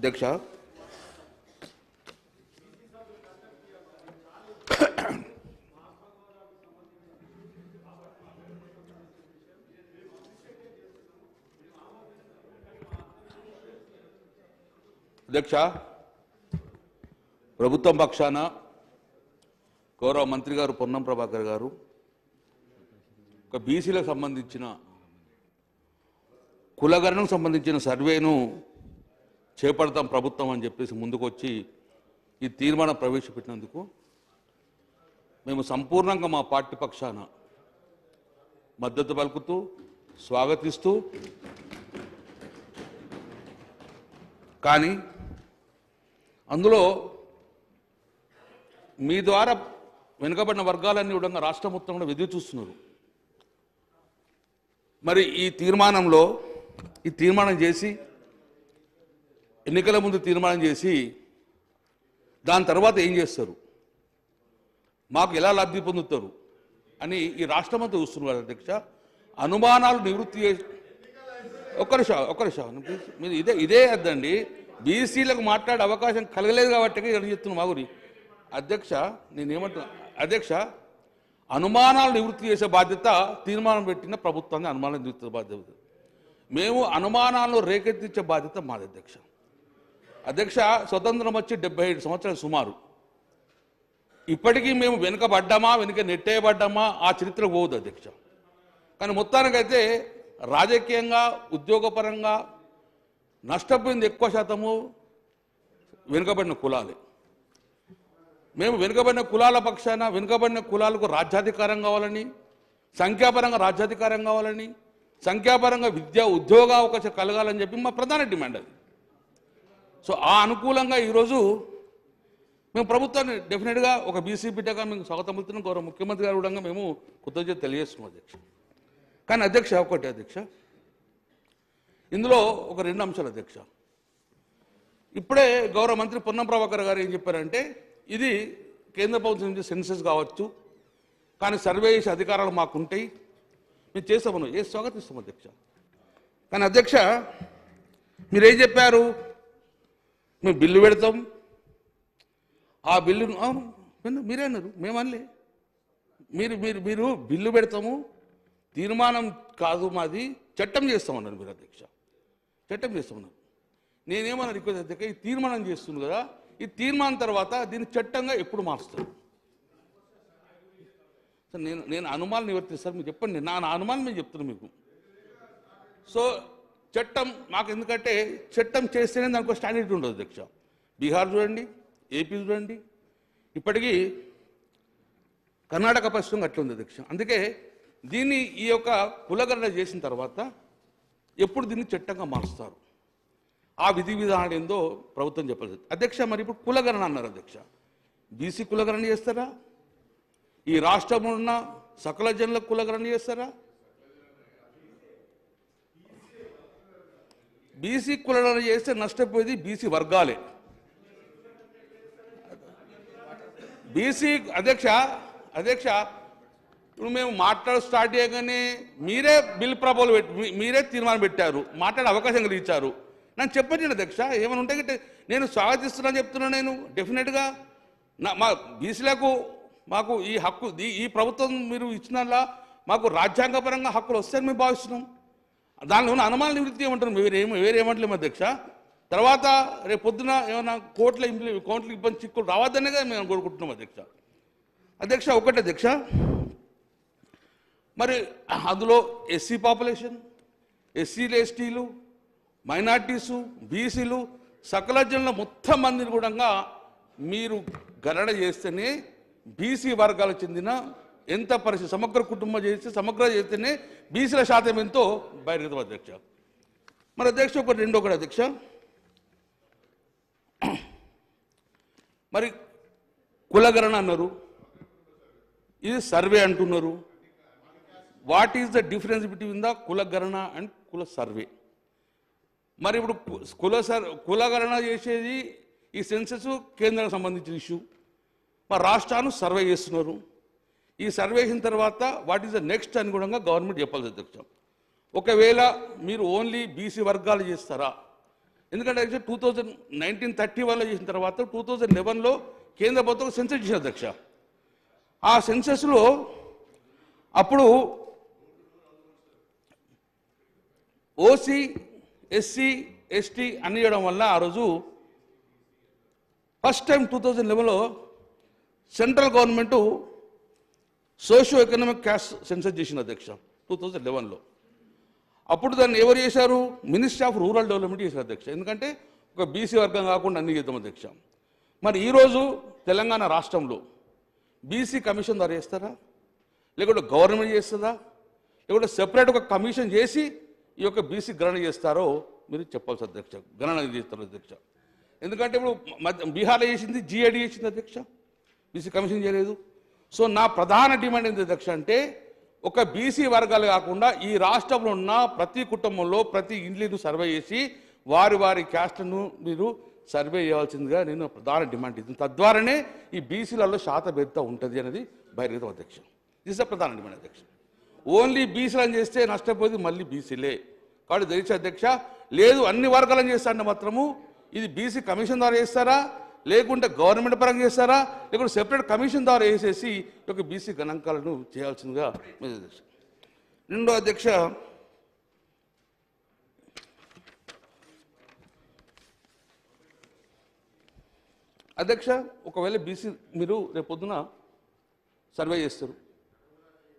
అధ్యక్ష, ప్రభుత్వం పక్షాన గౌరవ మంత్రి గారు పొన్నం ప్రభాకర్ గారు ఒక బీసీలకు సంబంధించిన కులగణనకు సంబంధించిన సర్వేను చేపడతాం ప్రభుత్వం అని చెప్పేసి ముందుకొచ్చి ఈ తీర్మానం ప్రవేశపెట్టినందుకు మేము సంపూర్ణంగా మా పార్టీ పక్షాన మద్దతు పలుకుతూ స్వాగతిస్తూ, కానీ అందులో మీ ద్వారా వెనుకబడిన వర్గాలన్నీ కూడా రాష్ట్ర మొత్తం కూడా ఎదురు చూస్తున్నారు. మరి ఈ తీర్మానం చేసి ఎన్నికల ముందు తీర్మానం చేసి దాని తర్వాత ఏం చేస్తారు, మాకు ఎలా లబ్ధి పొందుతారు అని ఈ రాష్ట్రమంతా చూస్తున్నారు అధ్యక్ష. అనుమానాలు నివృత్తి చేసి ఒక్క నిమిషం మీరు ఇదే అద్దండి, బీసీలకు మాట్లాడే అవకాశం కలగలేదు కాబట్టి ఇక్కడ చెప్తున్నాను మా గురి అధ్యక్ష. నేనేమంటున్నా అధ్యక్ష, అనుమానాలు నివృత్తి చేసే బాధ్యత తీర్మానం పెట్టిన ప్రభుత్వాన్ని అనుమానాలు నివృత్తి బాధ్యత, మేము అనుమానాలను రేకెత్తించే బాధ్యత మాది అధ్యక్ష. అధ్యక్ష, స్వతంత్రం వచ్చి 77 సంవత్సరాలు సుమారు. ఇప్పటికీ మేము వెనుక నెట్టేయబడ్డామా ఆ చరిత్ర పోదు అధ్యక్ష. కానీ మొత్తానికైతే రాజకీయంగా ఉద్యోగపరంగా నష్టపోయింది ఎక్కువ శాతము వెనుకబడిన కులాలే. మేము వెనుకబడిన కులాల పక్షాన వెనుకబడిన కులాలకు రాజ్యాధికారం కావాలని, సంఖ్యాపరంగా రాజ్యాధికారం కావాలని, సంఖ్యాపరంగా విద్యా ఉద్యోగ అవకాశం కలగాలని చెప్పి మా ప్రధాన డిమాండ్ అది. సో ఆ అనుకూలంగా ఈరోజు మేము ప్రభుత్వాన్ని డెఫినెట్గా ఒక బీసీ బిడ్డగా మేము స్వాగతం పలుకుతున్నాం. గౌరవ ముఖ్యమంత్రి గారు కూడా మేము కృతజ్ఞత తెలియజేస్తున్నాం అధ్యక్ష. కానీ అధ్యక్ష ఒకటి అధ్యక్ష, ఇందులో ఒక 2 అంశాలు అధ్యక్ష. ఇప్పుడే గౌరవ మంత్రి పొన్నం ప్రభాకర్ గారు ఏం చెప్పారంటే, ఇది కేంద్ర ప్రభుత్వం నుంచి సెన్సెస్ కావచ్చు, కానీ సర్వే చేసే అధికారాలు మాకు ఉంటాయి, మేము చేస్తామను స్వాగతిస్తాం అధ్యక్ష. కానీ అధ్యక్ష మీరేం చెప్పారు, మేము బిల్లు పెడతాం, ఆ బిల్లును అవును మీరే అన్నారు, మేమనలే. మీరు బిల్లు పెడతాము, తీర్మానం కాదు మాది, చట్టం చేస్తామన్నారు మీరు అధ్యక్ష. చట్టం చేస్తామన్నారు. నేనేమన్నా రిక్వెస్ట్ అధ్యక్ష, ఈ తీర్మానం చేస్తుంది కదా, ఈ తీర్మానం తర్వాత దీన్ని చట్టంగా ఎప్పుడు మారుస్తారు సార్? నేను అనుమానం నివర్తిస్తాను, మీరు చెప్పండి. నా అనుమానం మేము చెప్తున్నాను మీకు. సో చట్టం మాకు, ఎందుకంటే చట్టం చేస్తేనే దానికి స్టాండర్డ్ ఉండదు అధ్యక్ష. బీహార్ చూడండి, ఏపీ చూడండి, ఇప్పటికీ కర్ణాటక పరిస్థితి అట్లా ఉంది అధ్యక్ష. అందుకే దీన్ని ఈ యొక్క కులగణన చేసిన తర్వాత ఎప్పుడు దీన్ని చట్టంగా మారుస్తారు, ఆ విధి విధానాలు ఏందో ప్రభుత్వం చెప్పలేదు అధ్యక్ష. మరి ఇప్పుడు కులగణన అన్నారు అధ్యక్ష, బీసీ కులగణన చేస్తారా, ఈ రాష్ట్రంలో ఉన్న సకల జనుల కులగణన చేస్తారా? బీసీ కులగణన చేస్తే నష్టపోయేది బీసీ వర్గాలే. బీసీ అధ్యక్ష ఇప్పుడు మేము స్టార్ట్ చేయగానే మీరే బిల్ ప్రపోజల్ మీరే తీర్మానం పెట్టారు, మాట్లాడే అవకాశం కలిగించారు. నన్ను చెప్పండి అధ్యక్ష, ఏమైనా ఉంటే నేను స్వాగతిస్తున్నాను చెప్తున్నాను. నేను డెఫినెట్గా మా బీసీలకు మాకు ఈ హక్కు, ఈ ప్రభుత్వం మీరు ఇచ్చినలా మాకు రాజ్యాంగపరంగా హక్కులు వస్తాయని మేము భావిస్తున్నాం. దానిలో ఉన్న అనుమానాలు నివృత్తి ఏమంటున్నాం, వేరేమంటలేము అధ్యక్ష. తర్వాత రేపు పొద్దున ఏమైనా కోర్టులో ఇబ్బంది చిక్కులు రావద్దనే మేము కోరుకుంటున్నాం అధ్యక్ష. ఒకటి అధ్యక్ష, మరి అందులో ఎస్సీ పాపులేషన్, ఎస్సీలు, ఎస్టీలు, మైనార్టీసు, బీసీలు, సకల జనుల మొత్తం మందిని కూడా మీరు గణన చేస్తేనే బీసీ వర్గాలకు చెందిన ఎంత పరిస్థితి సమగ్ర కుటుంబం చేస్తేనే బీసీల శాతం ఎంతో బహిర్గతం అధ్యక్ష. మరి అధ్యక్ష ఒకటి అధ్యక్ష, మరి కులగణన అన్నారు, ఇది సర్వే అంటున్నారు. What is the difference between the కులగణన అండ్ కుల సర్వే? మరి ఇప్పుడు కులగణన చేసేది ఈ సెన్సెస్ కేంద్రానికి సంబంధించిన ఇష్యూ, మరి రాష్ట్రాన్ని సర్వే చేస్తున్నారు. ఈ సర్వే చేసిన తర్వాత వాట్ ఈస్ ద నెక్స్ట్ అని కూడా గవర్నమెంట్ చెప్పాల్సి అధ్యక్ష. ఒకవేళ మీరు ఓన్లీ బీసీ వర్గాలు చేస్తారా, ఎందుకంటే 1931లో చేసిన తర్వాత 2011లో కేంద్ర ప్రభుత్వం సెన్సస్ చేసిన అధ్యక్ష. ఆ సెన్సస్లో అప్పుడు ఓసీ, ఎస్సీ, ఎస్టీ అన్ని ఇవ్వడం వల్ల ఆ రోజు ఫస్ట్ టైం 2011లో central government socio economic caste census చేసిన అధ్యక్ష 2011లో. అప్పుడు దాన్ని ఎవరు చేశారు? మినిస్ట్రీ ఆఫ్ రూరల్ డెవలప్మెంట్ చేశారు అధ్యక్ష. ఎందుకంటే ఒక బీసీ వర్గం కాకుండా అన్ని చేద్దాం అధ్యక్ష. మరి ఈరోజు తెలంగాణ రాష్ట్రంలో బీసీ కమిషన్ ద్వారా చేస్తారా, లేకుంటే గవర్నమెంట్ చేస్తుందా, లేకుంటే సెపరేట్ ఒక కమిషన్ చేసి ఈ యొక్క బీసీ గణన చేస్తారో మీరు చెప్పాల్సి అధ్యక్ష. గణన చేస్తారు అధ్యక్ష. ఎందుకంటే ఇప్పుడు బీహార్లో చేసింది జీఏడీ చేసింది అధ్యక్ష, బీసీ కమిషన్ చేయలేదు. సో నా ప్రధాన డిమాండ్ ఏంటి అధ్యక్ష అంటే, ఒక బీసీ వర్గాలు కాకుండా ఈ రాష్ట్రంలో ఉన్న ప్రతి కుటుంబంలో ప్రతి ఇండ్లను సర్వే చేసి వారి వారి క్యాస్ట్ను మీరు సర్వే చేయాల్సిందిగా నేను ప్రధాన డిమాండ్ ఇస్తుంది. తద్వారానే ఈ బీసీలలో శాతభేదత ఉంటుంది అనేది బహిర్గతం అధ్యక్ష. ఇది ప్రధాన డిమాండ్ అధ్యక్ష. ఓన్లీ బీసీలను చేస్తే నష్టపోయేది మళ్ళీ బీసీలే. కాబట్టి దయచేసి అధ్యక్ష, లేదు అన్ని వర్గాలను చేస్తారంటే మాత్రము ఇది బీసీ కమిషన్ ద్వారా చేస్తారా, లేకుంటే గవర్నమెంట్ పరంగా చేస్తారా, లేకుంటే సెపరేట్ కమిషన్ ద్వారా వేసేసి ఈ యొక్క బీసీ గణాంకాలను చేయాల్సిందిగా అధ్యక్ష. రెండో అధ్యక్ష, అధ్యక్ష ఒకవేళ బీసీ మీరు రేపొద్దున సర్వే చేస్తారు,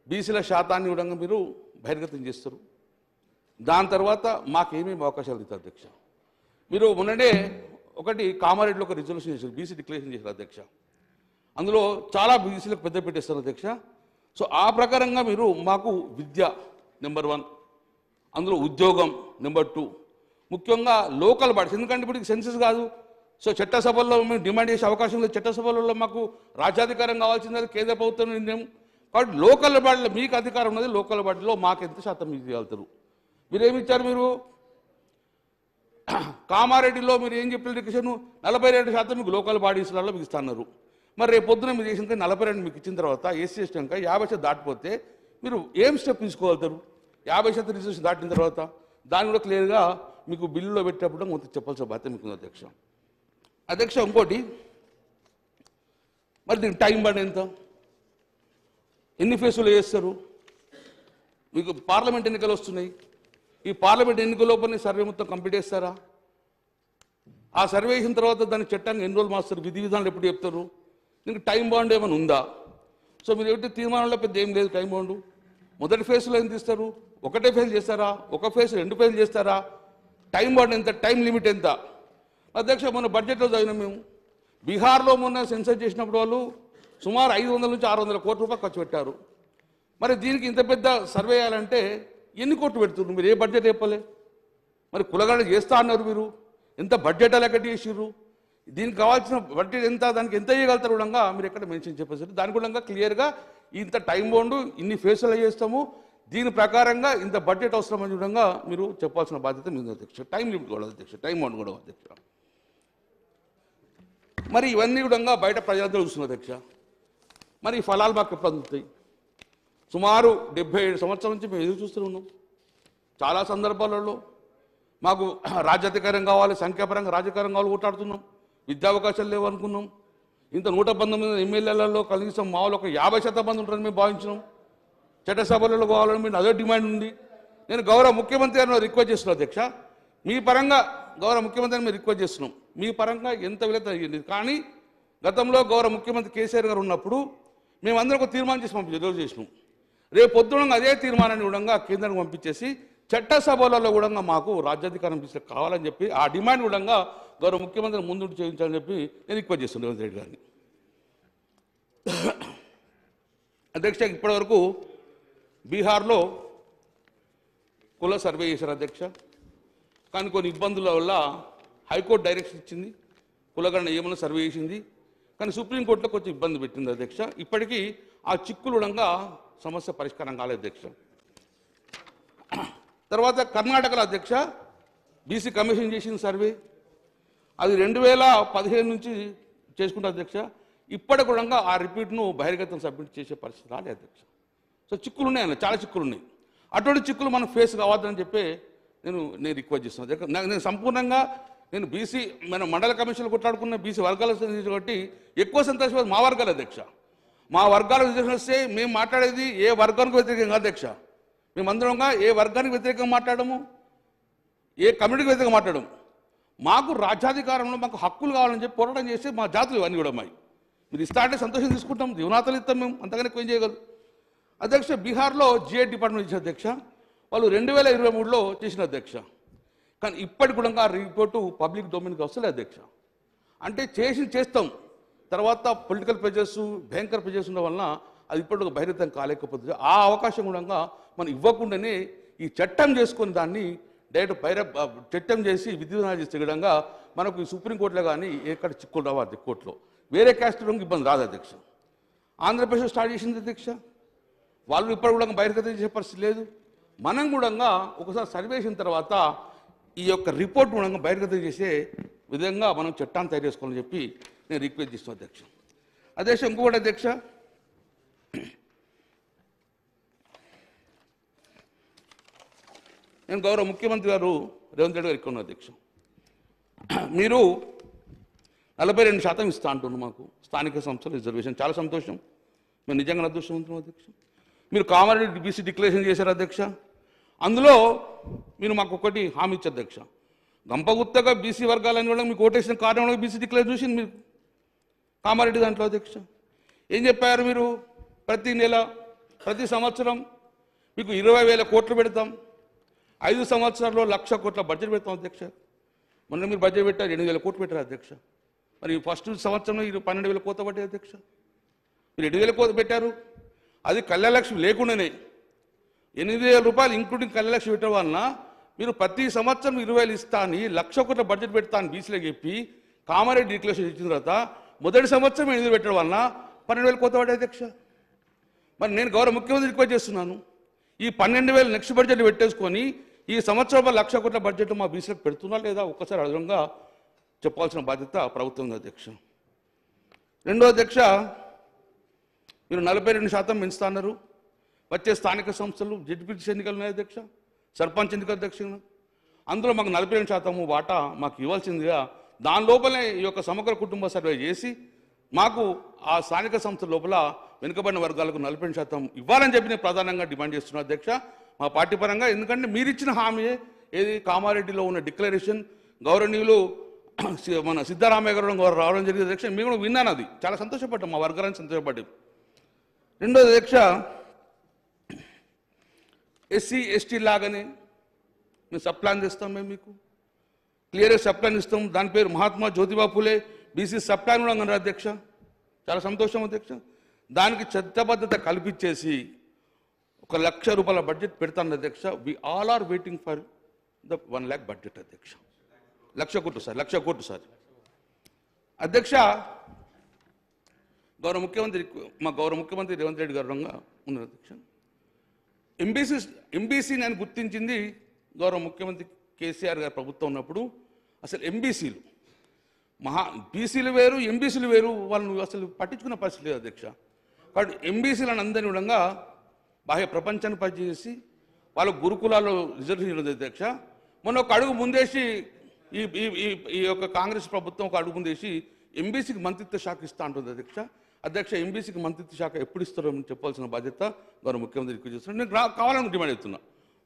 బీసీల శాతాన్ని కూడా మీరు బహిర్గతం చేస్తారు. దాని తర్వాత మాకేమేమి అవకాశాలు ఇస్తారు అధ్యక్ష? మీరు మొన్ననే ఒకటి కామారెడ్డిలో ఒక రిజల్యూషన్ చేశారు, బీసీ డిక్లరేషన్ చేశారు అధ్యక్ష. అందులో చాలా బీసీలకు పెద్ద పెట్టేస్తారు అధ్యక్ష. సో ఆ ప్రకారంగా మీరు మాకు విద్య నెంబర్ 1, అందులో ఉద్యోగం నెంబర్ 2, ముఖ్యంగా లోకల్ బాడీస్. ఎందుకంటే ఇప్పుడు సెన్సస్ కాదు, సో చట్టసభల్లో మేము డిమాండ్ చేసే అవకాశం లేదు. చట్టసభలలో మాకు రాజ్యాధికారం కావాల్సింది కేంద్ర ప్రభుత్వం నిర్ణయం. కాబట్టి లోకల్ బాడీలో మీకు అధికారం ఉన్నది, లోకల్ బాడీలో మాకు ఎంత శాతం మీకు ఇవ్వగలుగుతారు? మీరేమి ఇచ్చారు? మీరు కామారెడ్డిలో మీరు ఏం చెప్పిన డిక్లరేషన్ 42% మీకు లోకల్ బాడీస్లలో మీకు ఇస్తున్నారు. మరి రేపు పొద్దున మీరు చేసిన 42 మీకు ఇచ్చిన తర్వాత ఎస్సీ ఎస్టీ కనుక 50% దాటిపోతే మీరు ఏం స్టెప్ తీసుకోగలుగుతారు? 50% రిజర్వేషన్ దాటిన తర్వాత దాన్ని కూడా క్లియర్గా మీకు బిల్లులో పెట్టేటప్పుడు మొత్తం చెప్పాల్సిన బాధ్యత మీకు అధ్యక్ష. అధ్యక్ష ఇంకోటి, మరి దీనికి టైం పడి ఎంత, ఎన్ని ఫేసులు చేస్తారు? మీకు పార్లమెంట్ ఎన్నికలు వస్తున్నాయి, ఈ పార్లమెంట్ ఎన్నికల లోపల సర్వే మొత్తం కంప్లీట్ చేస్తారా? ఆ సర్వే చేసిన తర్వాత దాన్ని చట్టాన్ని ఎన్ని రోజులు మాస్తారు? విధి విధానాలు ఎప్పుడు చెప్తారు? దీనికి టైం బాండ్ ఏమైనా ఉందా? సో మీరు ఏమిటి తీర్మానంలో పెద్ద ఏం లేదు టైం బాండు. మొదటి ఫేజ్లో ఏం తీస్తారు? ఒకటే ఫేజ్ చేస్తారా, ఒక ఫేజ్ 2 ఫేజ్ చేస్తారా? టైం బాండ్ ఎంత, టైం లిమిట్ ఎంత? అధ్యక్ష మొన్న బడ్జెట్లో చదివినాం మేము, బీహార్లో మొన్న సెన్సస్ చేసినప్పుడు వాళ్ళు సుమారు 500 నుంచి 600 కోట్ల రూపాయలు ఖర్చు పెట్టారు. మరి దీనికి ఇంత పెద్ద సర్వే చేయాలంటే ఎన్ని కోట్లు పెడుతున్నారు? మీరు ఏ బడ్జెట్ చెప్పలే. మరి కులగడ చేస్తా అన్నారు, మీరు ఎంత బడ్జెట్ అలా కట్టి చేసిర్రు? దీనికి కావాల్సిన బడ్జెట్ ఎంత, దానికి ఎంత చేయగలుగుతారు కూడా మీరు ఎక్కడ మెన్షన్ చెప్పేసారు. దాని కూడా క్లియర్గా ఇంత టైం బాండ్ ఇన్ని ఫేసులు చేస్తాము, దీని ప్రకారంగా ఇంత బడ్జెట్ అవసరమని విధంగా మీరు చెప్పాల్సిన బాధ్యత మీద అధ్యక్ష. టైం లిమిట్ కూడా అధ్యక్ష, టైం బాండ్ కూడా అధ్యక్ష. మరి ఇవన్నీ కూడా బయట ప్రజలందరూ చూస్తున్నారు అధ్యక్ష. మరి ఈ ఫలాలు మాకు ఎప్పుడు అందుతాయి? సుమారు 77 సంవత్సరాల నుంచి మేము ఎదురు చూస్తూ ఉన్నాం. చాలా సందర్భాలలో మాకు రాజ్యాధికారం కావాలి, సంఖ్యాపరంగా రాజకీయం కావాలి కొట్లాడుతున్నాం, విద్యావకాశాలు లేవు అనుకున్నాం. ఇంత 119 ఎమ్మెల్యేలలో కనీసం మామూలు ఒక 50% మంది ఉంటారని మేము భావించినాం. చట్టసభలలో కావాలని మీరు అదే డిమాండ్ ఉంది. నేను గౌరవ ముఖ్యమంత్రి గారిని రిక్వెస్ట్ చేస్తున్నాను అధ్యక్ష, మీ పరంగా గౌరవ ముఖ్యమంత్రిని మేము రిక్వెస్ట్ చేస్తున్నాం, మీ పరంగా ఎంత విలేత అయ్యింది. కానీ గతంలో గౌరవ ముఖ్యమంత్రి కేసీఆర్ గారు ఉన్నప్పుడు మేమందరం ఒక తీర్మానం చేసి రిజర్వ్ చేసినాం. రేపు పొద్దున అదే తీర్మానాన్ని కూడా కేంద్రానికి పంపించేసి చట్టసభలలో కూడా మాకు రాజ్యాధికారం కావాలని చెప్పి ఆ డిమాండ్ కూడా గౌరవ ముఖ్యమంత్రి ముందుండి చేయించాలని చెప్పి నేను రిక్వెస్ట్ చేస్తున్నాను రేవంత్ రెడ్డి గారిని. అధ్యక్ష ఇప్పటివరకు బీహార్లో కుల సర్వే చేశారు అధ్యక్ష. కానీ కొన్ని ఇబ్బందుల వల్ల హైకోర్టు డైరెక్షన్ ఇచ్చింది, కులగణన ఏమన్నా సర్వే చేసింది, కానీ సుప్రీంకోర్టులో కొంచెం ఇబ్బంది పెట్టింది అధ్యక్ష. ఇప్పటికీ ఆ చిక్కులుడంగా సమస్య పరిష్కారం కాలేదు అధ్యక్ష. తర్వాత కర్ణాటకలో అధ్యక్ష బీసీ కమిషన్ చేసిన సర్వే అది 2015 నుంచి చేసుకుంటారు అధ్యక్ష. ఇప్పటి కూడా ఆ రిపీట్ను బహిర్గతం సబ్మిట్ చేసే పరిస్థితి రాలేదు అధ్యక్ష. సో చిక్కులు ఉన్నాయి అన్న, చాలా చిక్కులు ఉన్నాయి. అటువంటి చిక్కులు మనం ఫేస్ కావద్దని చెప్పి నేను రిక్వెస్ట్ చేస్తున్నాను. నేను సంపూర్ణంగా నేను బీసీ మన మండల కమిషన్లు కొట్లాడుకున్న బీసీ వర్గాల కాబట్టి ఎక్కువ సంతోషం మా వర్గాల అధ్యక్ష. మా వర్గాల రిజర్వేషన్ వస్తే మేము మాట్లాడేది ఏ వర్గానికి వ్యతిరేకంగా అధ్యక్ష. మేమందరంగా ఏ వర్గానికి వ్యతిరేకంగా మాట్లాడము, ఏ కమ్యూనిటీకి వ్యతిరేకంగా మాట్లాడము. మాకు రాజ్యాధికారంలో మాకు హక్కులు కావాలని చెప్పి పోరాటం చేసి మా జాతులు ఇవన్నీ కూడా అమ్మాయి. మీరు ఇస్తా అంటే సంతోషం తీసుకుంటాం, జీవనాతలు ఇస్తాం, మేము అంతగానే ఎక్కువ ఏం చేయగలరు. అధ్యక్ష బీహార్లో జిఐ డిపార్ట్మెంట్ ఇచ్చిన అధ్యక్ష, వాళ్ళు 2023లో చేసిన అధ్యక్ష. కానీ ఇప్పటికి కూడా ఆ రిపోర్టు పబ్లిక్ డొమైన్కి వస్తలే అధ్యక్ష. అంటే చేస్తాం, తర్వాత పొలిటికల్ ప్రెజర్స్ భయంకర ప్రెజర్స్ ఉండడం వలన అది ఇప్పటికి బహిర్గతం కాలేకపోతుంది. ఆ అవకాశం కూడా మనం ఇవ్వకుండానే ఈ చట్టం చేసుకుని దాన్ని డైరెక్ట్ చట్టం చేసి విధివిధానాలు చేసే విధంగా మనకు సుప్రీంకోర్టులో కానీ ఎక్కడ చిక్కులు రావాలి కోర్టులో వేరే క్యాస్ట్ ఇబ్బంది రాదు అధ్యక్ష. ఆంధ్రప్రదేశ్ స్టార్ట్ చేసింది అధ్యక్ష, వాళ్ళు ఇప్పుడు కూడా బహిర్గతం చేసే పరిస్థితి లేదు. మనం కూడా ఒకసారి సర్వే చేసిన తర్వాత ఈ యొక్క రిపోర్ట్ కూడా బహిర్గతం చేసే విధంగా మనం చట్టాన్ని తయారు చేసుకోవాలని చెప్పి నేను రిక్వెస్ట్ చేస్తున్నాను అధ్యక్ష. అధ్యక్ష ఇంకొకటి అధ్యక్ష, నేను గౌరవ ముఖ్యమంత్రి గారు రేవంత్ రెడ్డి గారు ఇక్కడ ఉన్నారు అధ్యక్ష. మీరు 42% ఇస్తా అంటున్నారు మాకు స్థానిక సంస్థల రిజర్వేషన్, చాలా సంతోషం, మేము నిజంగా అదృష్టవంతులం అధ్యక్ష. మీరు కామారెడ్డి బీసీ డిక్లరేషన్ చేశారు అధ్యక్ష, అందులో మీరు మాకు ఒకటి హామీ ఇచ్చారు అధ్యక్ష, గంపగుత్తగా బీసీ వర్గాలని కూడా మీకు ఓటేసిన కారణంలో బీసీ డిక్లరేషన్ చూసింది మీరు కామారెడ్డి దాంట్లో అధ్యక్ష. ఏం చెప్పారు మీరు, ప్రతి నెల ప్రతి సంవత్సరం మీకు 20,000 కోట్లు పెడతాం, 5 సంవత్సరాల్లో 1,00,000 కోట్ల బడ్జెట్ పెడతాం అధ్యక్ష. మొన్న మీరు బడ్జెట్ పెట్టారు 8,000 కోట్లు పెట్టారు అధ్యక్ష. మరి ఫస్ట్ సంవత్సరంలో 12,000 కోట్లు పట్టాయి అధ్యక్ష. మీరు 7,000 కోట్లు పెట్టారు, అది కళ్యాణలక్ష్మి లేకుండానే 8,000 రూపాయలు ఇంక్లూడింగ్ కళ్యాణలక్ష్మి పెట్టడం వలన మీరు ప్రతి సంవత్సరం 20,000 ఇస్తా అని 1,00,000 కోట్ల బడ్జెట్ పెడతా అని బీసీలో చెప్పి కామారెడ్డి డిక్లరేషన్ ఇచ్చిన తర్వాత మొదటి సంవత్సరం 8,000 పెట్టడం వలన 12,000 కోట్ల పడ్డాయి అధ్యక్ష. మరి నేను గౌరవ ముఖ్యమంత్రి రిక్వెస్ట్ చేస్తున్నాను, ఈ 12,000 నెక్స్ట్ బడ్జెట్ పెట్టేసుకొని ఈ సంవత్సరం 1,00,000 కోట్ల బడ్జెట్ మా బీసీలకు పెడుతున్నా లేదా ఒక్కసారి అదనంగా చెప్పాల్సిన బాధ్యత ప్రభుత్వం ఉంది అధ్యక్ష. రెండో అధ్యక్ష, మీరు 42% పెంచుతా అన్నారు. వచ్చే స్థానిక సంస్థలు జడ్పీటీసీ ఎన్నికలు ఉన్నాయి అధ్యక్ష, సర్పంచ్ ఎన్నికల అధ్యక్ష, అందులో మాకు 42% వాటా మాకు ఇవ్వాల్సిందిగా దాని లోపలే ఈ యొక్క సమగ్ర కుటుంబ సర్వే చేసి మాకు ఆ స్థానిక సంస్థల లోపల వెనుకబడిన వర్గాలకు 42% ఇవ్వాలని చెప్పి నేను ప్రధానంగా డిమాండ్ చేస్తున్నాను అధ్యక్ష మా పార్టీ పరంగా. ఎందుకంటే మీరు ఇచ్చిన హామీ ఏది కామారెడ్డిలో ఉన్న డిక్లరేషన్ గౌరవనీయులు మన సిద్ధరామయ్య గారు రావడం జరిగింది అధ్యక్ష, మేము కూడా విన్నాను, అది చాలా సంతోషపడ్డాం, మా వర్గాలను సంతోషపడ్డాం. రెండోది అధ్యక్ష, ఎస్సీ ఎస్టీ లాగానే మేము సబ్ ప్లాన్ తెస్తాం, మేము మీకు క్లియర్గా సబ్ ప్లాన్ ఇస్తాం, దాని పేరు Mahatma Jyotiba Phule BC sub plan కూడా అన్నారు అధ్యక్ష, చాలా సంతోషం అధ్యక్ష. దానికి చట్టబద్ధత కల్పించేసి 1,00,000 రూపాయల బడ్జెట్ పెడతాను అధ్యక్ష. We all are waiting for the 1 lakh budget అధ్యక్ష. 1,00,000 కోట్లు సార్, 1,00,000 కోట్లు సార్ అధ్యక్ష. గౌరవ ముఖ్యమంత్రి రేవంత్ రెడ్డి గారు ఉన్నారు అధ్యక్ష. ఎంబీసీ నేను గుర్తించింది గౌరవ ముఖ్యమంత్రి కేసీఆర్ గారు ప్రభుత్వం ఉన్నప్పుడు. అసలు ఎంబీసీలు బీసీలు వేరు ఎంబీసీలు వేరు, వాళ్ళను అసలు పట్టించుకున్న పరిస్థితి లేదు అధ్యక్ష. కాబట్టి ఎంబీసీలను అందరినీ విధంగా బాహ్య ప్రపంచాన్ని పనిచేసి వాళ్ళ గురుకులాల్లో రిజర్వేషన్ చేయడం అధ్యక్ష. మొన్న ఒక అడుగు ముందేసి ఈ యొక్క కాంగ్రెస్ ప్రభుత్వం ఒక అడుగు ముందేసి ఎంబీసీకి మంత్రిత్వ శాఖ ఇస్తా అంటుంది అధ్యక్ష. ఎంబీసీకి మంత్రిత్వ శాఖ ఎప్పుడు ఇస్తారో చెప్పాల్సిన బాధ్యత గౌరవ ముఖ్యమంత్రి ఎక్కువ చేస్తున్నారు. నేను కావాలని డిమాండ్ చేస్తున్నా,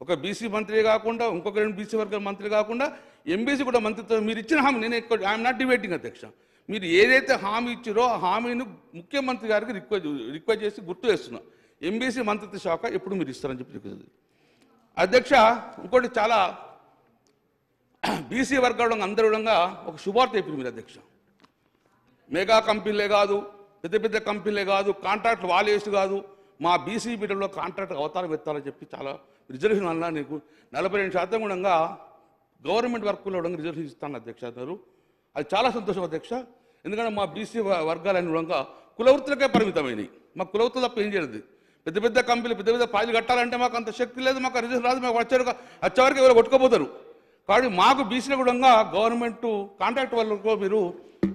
ఒక బీసీ మంత్రి కాకుండా ఇంకొక 2 బీసీ వర్గాల మంత్రి కాకుండా ఎంబీసీ కూడా మంత్రిత్వం మీరు ఇచ్చిన హామీ నేను ఎక్కువ ఐఎమ్ నాట్ డిబేటింగ్ అధ్యక్ష. మీరు ఏదైతే హామీ ఇచ్చారో ఆ హామీని ముఖ్యమంత్రి గారికి రిక్వెస్ట్ చేసి గుర్తు చేస్తున్నా, ఎంబీసీ మంత్రిత్వ శాఖ ఎప్పుడు మీరు ఇస్తారని చెప్పి అధ్యక్ష. ఇంకోటి చాలా బీసీ వర్గాలు అందరూ ఒక శుభార్త చెప్పింది మీరు అధ్యక్ష. మెగా కంపెనీలే కాదు, పెద్ద కంపెనీలే కాదు, కాంట్రాక్ట్లు వాళ్ళు వేస్ట్ కాదు, మా బీసీ బిడ్డలో కాంట్రాక్ట్ అవతారం ఎత్తాలని చెప్పి చాలా రిజర్వేషన్ వల్ల నీకు 42% కూడా గవర్నమెంట్ వర్క్లో రిజర్వేషన్ ఇస్తాను అధ్యక్ష అన్నారు. అది చాలా సంతోషం అధ్యక్ష. ఎందుకంటే మా బీసీ వర్గాలన్నీ కూడా కులవృత్తులకే పరిమితమైనవి, మాకు కులవృత్తులు తప్ప ఏం చేయలేదు. పెద్ద కంపెనీలు పెద్ద ప్రాజెక్టులు కట్టాలంటే మాకు అంత శక్తి లేదు, మాకు రిజర్వేషన్ రాదు, మాకు వచ్చేవరకు ఎవరు కొట్టుకోపోతారు. కాబట్టి మాకు బీసీలో కూడా గవర్నమెంట్ కాంట్రాక్ట్ వాళ్ళకు మీరు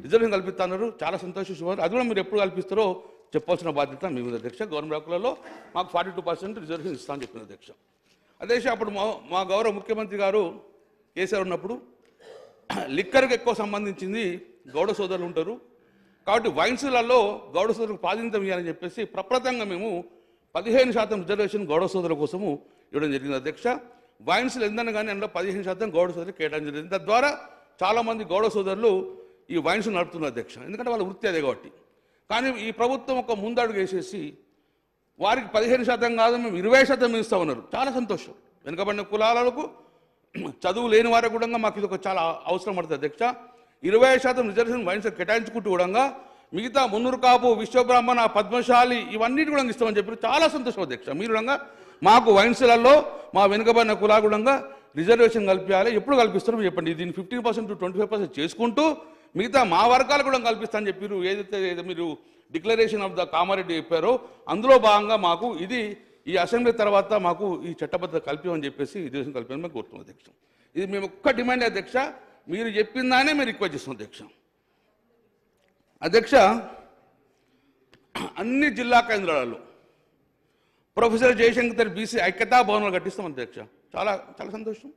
రిజర్వేషన్ కల్పిస్తున్నారు, చాలా సంతోషం శుభారు. అది కూడా మీరు ఎప్పుడు కల్పిస్తారో చెప్పాల్సిన బాధ్యత మీ మీద అధ్యక్ష. గవర్నమెంట్ వర్కులలో మాకు 42% రిజర్వేషన్ ఇస్తామని చెప్పిన అధ్యక్ష. అధ్యక్ష అప్పుడు మా గౌరవ ముఖ్యమంత్రి గారు కేసీఆర్ ఉన్నప్పుడు లిక్కర్కి ఎక్కువ సంబంధించింది గౌడ సోదరులు ఉంటారు కాబట్టి వైన్స్లలో గౌడ సోదరులకు ప్రాధాన్యత ఇవ్వాలని చెప్పేసి ప్రప్రదంగా మేము 15% రిజర్వేషన్ గౌడ సోదరుల కోసము ఇవ్వడం జరిగింది అధ్యక్ష. వైన్స్లు ఎందన్నా కానీ అందులో 15% గౌడ సోదరులు కేటాయించడం జరిగింది. తద్వారా చాలామంది గౌడ సోదరులు ఈ వైన్స్ నడుపుతున్నారు అధ్యక్ష, ఎందుకంటే వాళ్ళ వృత్తి అదే కాబట్టి. కానీ ఈ ప్రభుత్వం ఒక ముందడుగు వేసేసి వారికి 15% కాదు మేము 20% ఇస్తా ఉన్నారు. చాలా సంతోషం. వెనుకబడిన కులాలకు చదువు లేని వారికి కూడా మాకు ఇది ఒక చాలా అవసరం పడుతుంది అధ్యక్ష. 20% రిజర్వేషన్ వైన్స్ కేటాయించుకుంటూ కూడా మిగతా మున్నూరు కాపు, విశ్వబ్రాహ్మణ, పద్మశాలి ఇవన్నిటి కూడా ఇస్తామని చెప్పి చాలా సంతోషం అధ్యక్ష. మీరు కూడా మాకు వైన్స్లలో మా వెనుకబడిన కులాలు కూడా రిజర్వేషన్ కల్పించాలి. ఎప్పుడు కల్పిస్తారో మీరు చెప్పండి. దీన్ని 15% to 25% చేసుకుంటూ మిగతా మా వర్గాలు కూడా కల్పిస్తామని చెప్పారు. ఏదైతే మీరు డిక్లరేషన్ ఆఫ్ ద కామారెడ్డి చెప్పారో అందులో భాగంగా మాకు ఇది ఈ అసెంబ్లీ తర్వాత మాకు ఈ చట్టబద్ధత కల్పించమని చెప్పేసి రిజర్వేషన్ కల్పించమని మేము కోరుతున్నాం అధ్యక్ష. ఇది మేము ఒక్క డిమాండ్ అధ్యక్ష, మీరు చెప్పిందానే మేము రిక్వెస్ట్ చేస్తాం అధ్యక్ష. అన్ని జిల్లా కేంద్రాలలో ప్రొఫెసర్ జయశంకర్ బీసీ ఐక్యతా భవనాలు కట్టిస్తాం అధ్యక్ష. చాలా చాలా సంతోషం,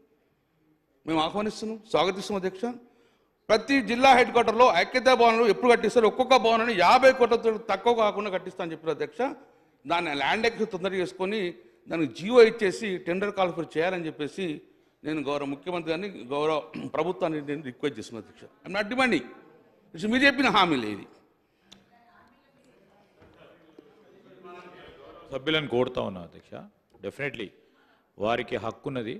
మేము ఆహ్వానిస్తున్నాం, స్వాగతిస్తున్నాం అధ్యక్ష. ప్రతి జిల్లా హెడ్ క్వార్టర్లో ఐక్యతా భవనాలు ఎప్పుడు కట్టిస్తారు, ఒక్కొక్క భవనాన్ని 50 కోట్లతో తక్కువ కాకుండా కట్టిస్తామని చెప్పారు అధ్యక్ష. దాన్ని ల్యాండ్ ఎక్స్ తొందరగా చేసుకొని దానికి జీవో ఇచ్చేసి టెండర్ కాల్ఫర్ చేయాలని చెప్పేసి నేను గౌరవ ముఖ్యమంత్రి గారిని, గౌరవ ప్రభుత్వాన్ని నేను రిక్వెస్ట్ చేస్తున్నాను అధ్యక్ష. ఐఎమ్ నాట్ డిమాండింగ్, మీరు చెప్పిన హామీలే ఇది. సభ్యులను కోరుతా ఉన్నా అధ్యక్ష. డెఫినెట్లీ వారికి హక్కు ఉన్నది.